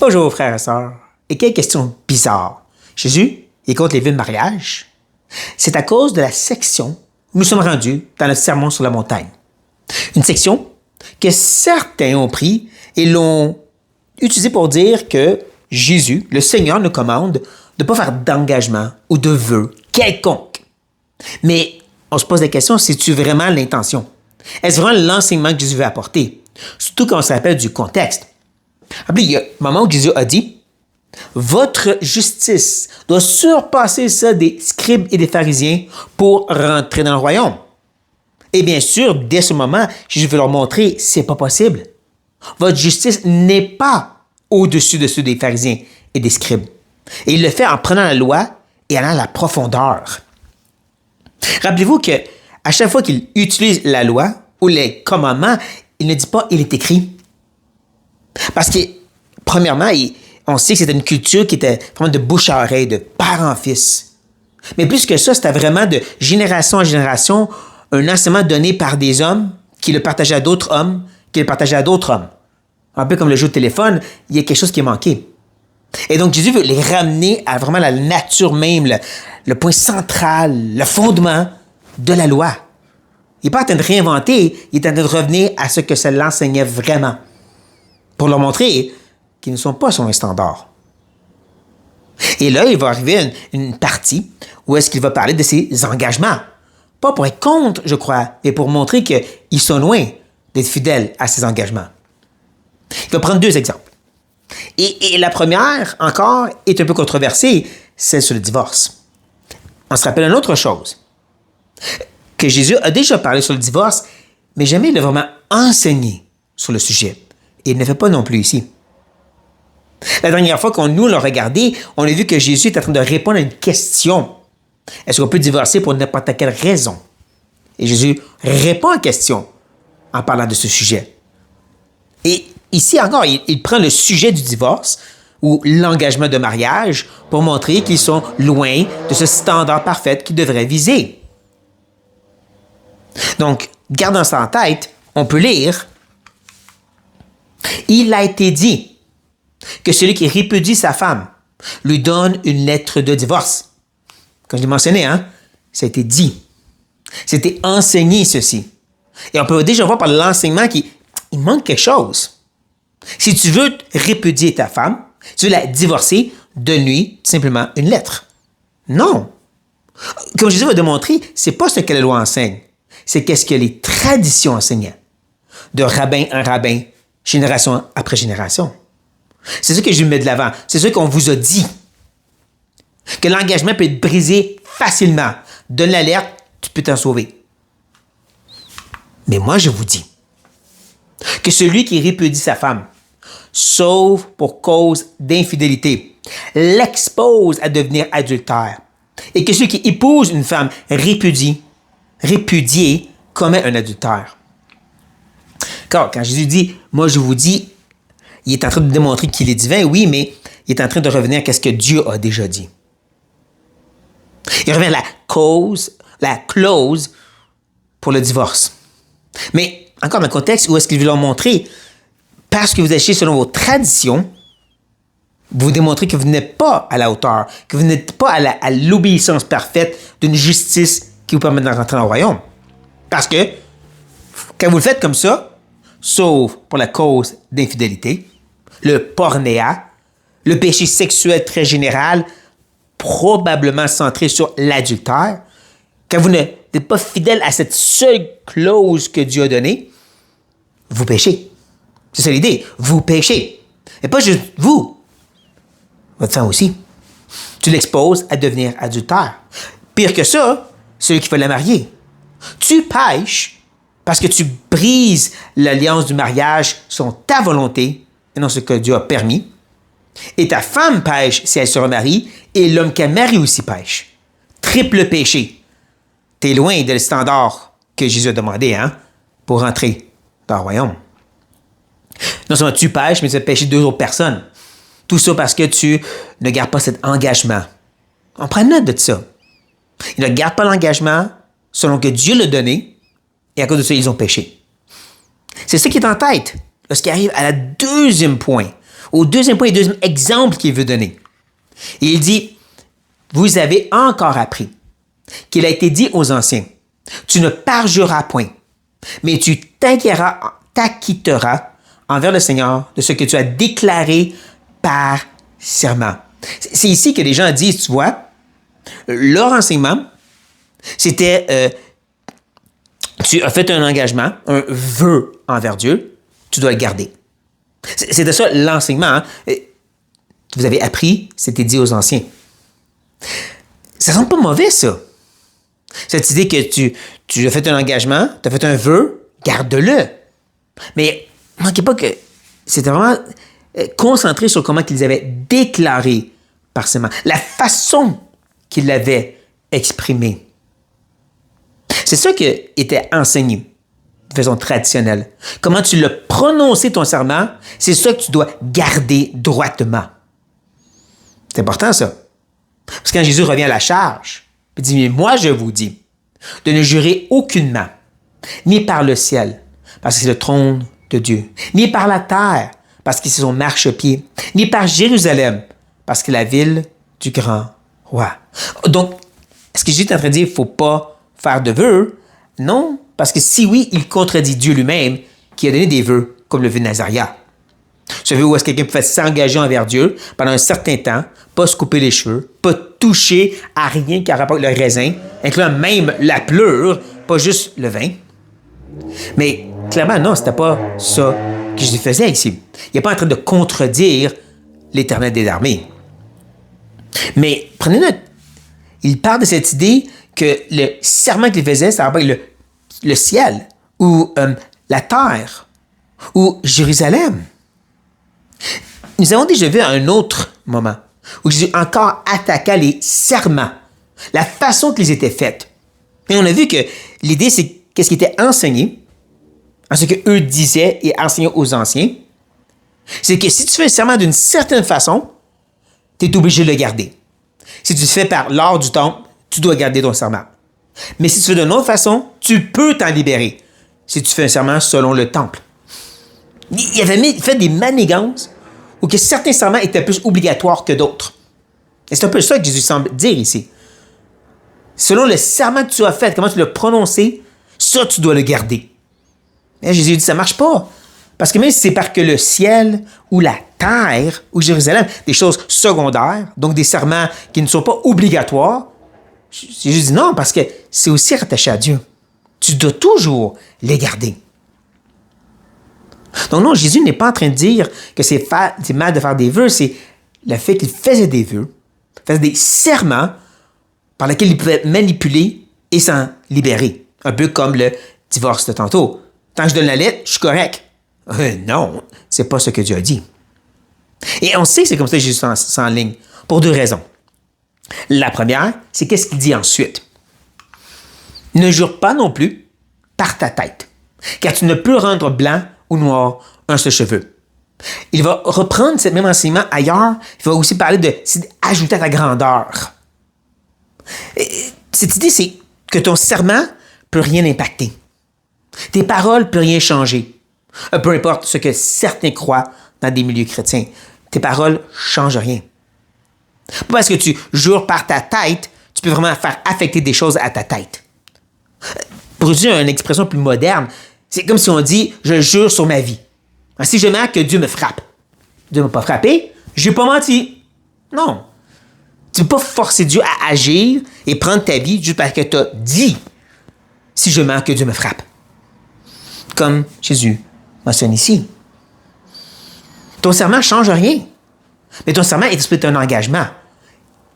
Bonjour frères et sœurs. Et quelle question bizarre. Jésus est contre les vœux de mariage. C'est à cause de la section où nous sommes rendus dans le Sermon sur la montagne. Une section que certains ont pris et l'ont utilisée pour dire que Jésus, le Seigneur, nous commande de ne pas faire d'engagement ou de vœux quelconque. Mais on se pose la question, c'est-tu vraiment l'intention? Est-ce vraiment l'enseignement que Jésus veut apporter? Surtout quand on se rappelle du contexte. Rappelez, il y a un moment où Jésus a dit « Votre justice doit surpasser ça des scribes et des pharisiens pour rentrer dans le royaume. » Et bien sûr, dès ce moment, Jésus veut leur montrer « C'est pas possible. Votre justice n'est pas au-dessus de ceux des pharisiens et des scribes. » Et il le fait en prenant la loi et allant à la profondeur. Rappelez-vous que à chaque fois qu'il utilise la loi ou les commandements, il ne dit pas « il est écrit ». Parce que, premièrement, on sait que c'était une culture qui était vraiment de bouche à oreille, de père en fils. Mais plus que ça, c'était vraiment de génération en génération, un enseignement donné par des hommes qui le partageaient à d'autres hommes, qui le partageaient à d'autres hommes. Un peu comme le jeu de téléphone, il y a quelque chose qui est manqué. Et donc, Jésus veut les ramener à vraiment la nature même, le point central, le fondement de la loi. Il n'est pas en train de réinventer, il est en train de revenir à ce que cela enseignait vraiment, pour leur montrer qu'ils ne sont pas sur un standard. Et là, il va arriver une partie où est-ce qu'il va parler de ses engagements. Pas pour être contre, je crois, mais pour montrer qu'ils sont loin d'être fidèles à ses engagements. Il va prendre deux exemples. Et la première, encore, est un peu controversée, celle sur le divorce. On se rappelle une autre chose, que Jésus a déjà parlé sur le divorce, mais jamais il n'a vraiment enseigné sur le sujet. Et il ne le fait pas non plus ici. La dernière fois qu'on nous l'a regardé, on a vu que Jésus est en train de répondre à une question. Est-ce qu'on peut divorcer pour n'importe quelle raison? Et Jésus répond à la question en parlant de ce sujet. Et ici encore, il prend le sujet du divorce ou l'engagement de mariage pour montrer qu'ils sont loin de ce standard parfait qu'ils devraient viser. Donc, gardant ça en tête, on peut lire « Il a été dit que celui qui répudie sa femme lui donne une lettre de divorce. » Comme je l'ai mentionné, ça a été dit. C'était enseigné, ceci. Et on peut déjà voir par l'enseignement qu'il manque quelque chose. Si tu veux répudier ta femme, tu veux la divorcer, donne-lui simplement une lettre. Non. Comme Jésus va démontrer, c'est pas ce que la loi enseigne. C'est qu'est-ce que les traditions enseignaient. De rabbin en rabbin, génération après génération. C'est ça que je mets de l'avant. C'est ça qu'on vous a dit. Que l'engagement peut être brisé facilement. Donne l'alerte, tu peux t'en sauver. Mais moi, je vous dis que celui qui répudie sa femme, sauf pour cause d'infidélité, l'expose à devenir adultère. Et que celui qui épouse une femme répudiée, commet un adultère. Car quand Jésus dit « moi je vous dis », il est en train de démontrer qu'il est divin, oui, mais il est en train de revenir à ce que Dieu a déjà dit. Il revient à la clause pour le divorce. Mais encore dans le contexte où est-ce qu'il veut leur montrer, parce que vous agissez selon vos traditions, vous démontrez que vous n'êtes pas à la hauteur, que vous n'êtes pas à l'obéissance parfaite d'une justice qui vous permet de rentrer dans le royaume. Parce que, quand vous le faites comme ça, sauf pour la cause d'infidélité, le pornéa, le péché sexuel très général, probablement centré sur l'adultère, quand vous n'êtes pas fidèle à cette seule clause que Dieu a donnée, vous péchez. C'est ça l'idée, vous péchez. Et pas juste vous, votre femme aussi. Tu l'exposes à devenir adultère. Pire que ça, celui qui veut la marier. Tu pêches parce que tu brises l'alliance du mariage selon ta volonté et non ce que Dieu a permis. Et ta femme pêche si elle se remarie et l'homme qu'elle marie aussi pêche. Triple péché. Tu es loin de le standard que Jésus a demandé pour rentrer dans le royaume. Non seulement tu pêches, mais tu as péché deux autres personnes. Tout ça parce que tu ne gardes pas cet engagement. On prend note de ça. Ils ne gardent pas l'engagement selon que Dieu l'a donné et à cause de ça, ils ont péché. C'est ça qui est en tête lorsqu'il arrive à la deuxième point au deuxième point et deuxième exemple qu'il veut donner. Et il dit, vous avez encore appris qu'il a été dit aux anciens, tu ne parjureras point, mais tu t'acquitteras envers le Seigneur de ce que tu as déclaré par serment. C'est ici que les gens disent, tu vois, leur enseignement, c'était, tu as fait un engagement, un vœu envers Dieu, tu dois le garder. C'était ça l'enseignement. Hein? Vous avez appris, c'était dit aux anciens. Ça semble pas mauvais, ça. Cette idée que tu as fait un engagement, tu as fait un vœu, garde-le. Mais ne manquez pas que c'était vraiment concentré sur comment ils avaient déclaré par serment, la façon qu'ils l'avaient exprimé. C'est ça qui était enseigné de façon traditionnelle. Comment tu l'as prononcé ton serment, c'est ça que tu dois garder droitement. C'est important, ça. Parce que quand Jésus revient à la charge, il dit, mais moi, je vous dis, de ne jurer aucunement, ni par le ciel, parce que c'est le trône de Dieu, ni par la terre, parce que c'est son marchepied, ni par Jérusalem, parce que c'est la ville du grand roi. Donc, est-ce que Jésus est en train de dire qu'il ne faut pas faire de vœux? Non, parce que si oui, il contredit Dieu lui-même qui a donné des vœux, comme le vœu de Nazaria. Ce vœu où est-ce que quelqu'un pouvait s'engager envers Dieu pendant un certain temps, pas se couper les cheveux, pas toucher à rien qui a rapport avec le raisin, incluant même la pleure, pas juste le vin. Mais clairement, non, c'était pas ça que Jésus faisait ici. Il n'est pas en train de contredire l'Éternel des armées. Mais prenez note, il parle de cette idée que le serment qu'il faisait, ça rappelle le ciel, ou la terre, ou Jérusalem. Nous avons déjà vu à un autre moment où Jésus encore attaqua les serments, la façon qu'ils étaient faits. Et on a vu que l'idée, c'est qu'est-ce qui était enseigné, en ce qu'eux disaient et enseignaient aux anciens, c'est que si tu fais un serment d'une certaine façon, tu es obligé de le garder. Si tu le fais par l'art du temple, tu dois garder ton serment. Mais si tu fais d'une autre façon, tu peux t'en libérer si tu fais un serment selon le temple. Il avait fait des manigances où que certains serments étaient plus obligatoires que d'autres. Et c'est un peu ça que Jésus semble dire ici. Selon le serment que tu as fait, comment tu l'as prononcé, ça, tu dois le garder. Et Jésus dit, ça ne marche pas. Parce que même si c'est par que le ciel ou la terre ou Jérusalem, des choses secondaires, donc des serments qui ne sont pas obligatoires, Jésus dit non, parce que c'est aussi rattaché à Dieu. Tu dois toujours les garder. Donc non, Jésus n'est pas en train de dire que c'est mal de faire des vœux, c'est le fait qu'il faisait des vœux, faisait des serments par lesquels il pouvait manipuler et s'en libérer. Un peu comme le divorce de tantôt. Tant que je donne la lettre, je suis correct. Non, c'est pas ce que Dieu a dit. Et on sait que c'est comme ça que Jésus s'enligne, pour deux raisons. La première, c'est qu'est-ce qu'il dit ensuite. Ne jure pas non plus par ta tête, car tu ne peux rendre blanc ou noir un seul cheveu. Il va reprendre ce même enseignement ailleurs. Il va aussi parler d'ajouter à ta grandeur. Et cette idée, c'est que ton serment ne peut rien impacter. Tes paroles ne peuvent rien changer. Peu importe ce que certains croient dans des milieux chrétiens. Tes paroles ne changent rien. Pas parce que tu jures par ta tête, tu peux vraiment faire affecter des choses à ta tête. Pour utiliser une expression plus moderne, c'est comme si on dit « je jure sur ma vie ». Si je mets que Dieu me frappe, Dieu ne m'a pas frappé, je n'ai pas menti. Non. Tu ne peux pas forcer Dieu à agir et prendre ta vie juste parce que tu as dit « si je mens que Dieu me frappe ». Comme Jésus mentionne ici. Ton serment ne change rien. Mais ton serment est un engagement.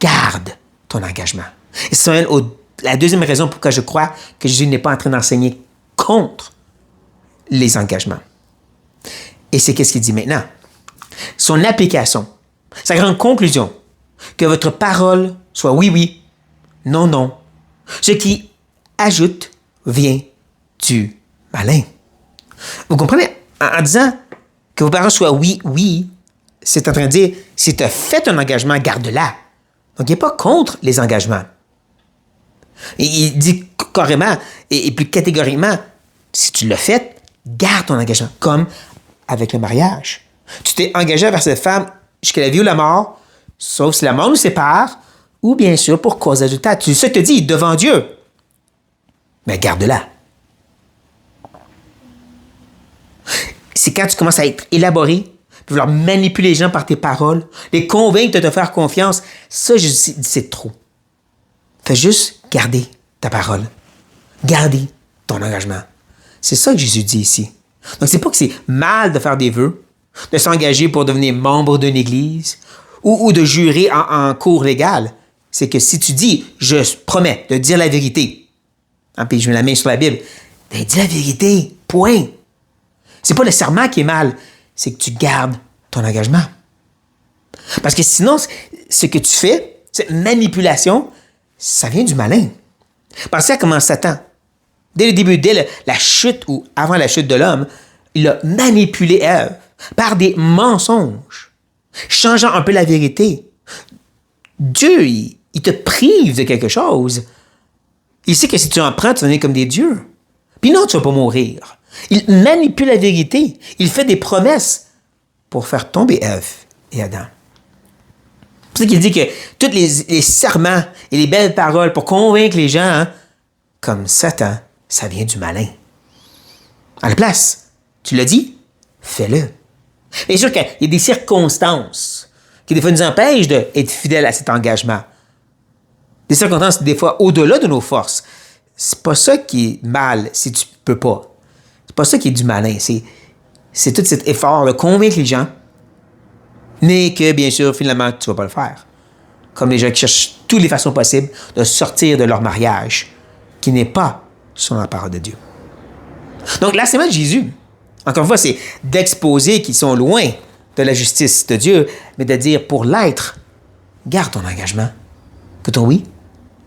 Garde ton engagement. Et ça mène la deuxième raison pourquoi je crois que Jésus n'est pas en train d'enseigner contre les engagements. Et c'est qu'est-ce qu'il dit maintenant? Son application, sa grande conclusion, que votre parole soit oui, oui, non, non. Ce qui ajoute vient du malin. Vous comprenez? En disant que vos paroles soient oui, oui, c'est en train de dire, si tu as fait un engagement, garde-la. Donc, il n'est pas contre les engagements. Et il dit carrément et plus catégoriquement, si tu l'as fait, garde ton engagement, comme avec le mariage. Tu t'es engagé vers cette femme jusqu'à la vie ou la mort, sauf si la mort nous sépare, ou bien sûr pour cause adultère. Tu sais ce que te dis devant Dieu. Mais garde-la. C'est quand tu commences à être élaboré, puis vouloir manipuler les gens par tes paroles, les convaincre de te faire confiance, ça, Jésus dit, c'est trop. Fais juste garder ta parole. Garder ton engagement. C'est ça que Jésus dit ici. Donc, c'est pas que c'est mal de faire des vœux, de s'engager pour devenir membre d'une église ou de jurer en cours légal. C'est que si tu dis, je promets de dire la vérité, hein, puis je mets la main sur la Bible, ben dis la vérité, point. C'est pas le serment qui est mal, c'est que tu gardes ton engagement. Parce que sinon, ce que tu fais, cette manipulation, ça vient du malin. Pensez à comment Satan, dès le début, dès la chute ou avant la chute de l'homme, il a manipulé Ève par des mensonges, changeant un peu la vérité. Dieu, il te prive de quelque chose. Il sait que si tu en prends, tu vas devenir comme des dieux. Puis non, tu ne vas pas mourir. Il manipule la vérité. Il fait des promesses pour faire tomber Ève et Adam. C'est pour ça qu'il dit que tous les serments et les belles paroles pour convaincre les gens, hein, comme Satan, ça vient du malin. À la place, tu l'as dit, fais-le. Bien sûr qu'il y a des circonstances qui des fois nous empêchent d'être fidèles à cet engagement. Des circonstances des fois au-delà de nos forces. C'est pas ça qui est mal si tu peux pas. C'est pas ça qui est du malin. C'est tout cet effort de convaincre les gens, mais que bien sûr, finalement, tu vas pas le faire. Comme les gens qui cherchent toutes les façons possibles de sortir de leur mariage, qui n'est pas selon la parole de Dieu. Donc, l'enseignement de Jésus, encore une fois, c'est d'exposer qu'ils sont loin de la justice de Dieu, mais de dire pour l'être, garde ton engagement. Que ton oui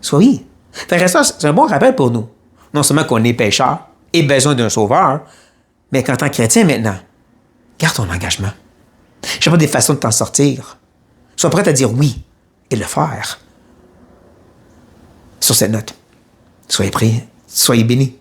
soit oui. Frères et sœurs, c'est un bon rappel pour nous. Non seulement qu'on est pécheurs et besoin d'un sauveur, mais qu'en tant que chrétien maintenant, garde ton engagement. Je sais pas des façons de t'en sortir. Sois prêt à dire oui et le faire. Sur cette note, soyez prêts, soyez bénis.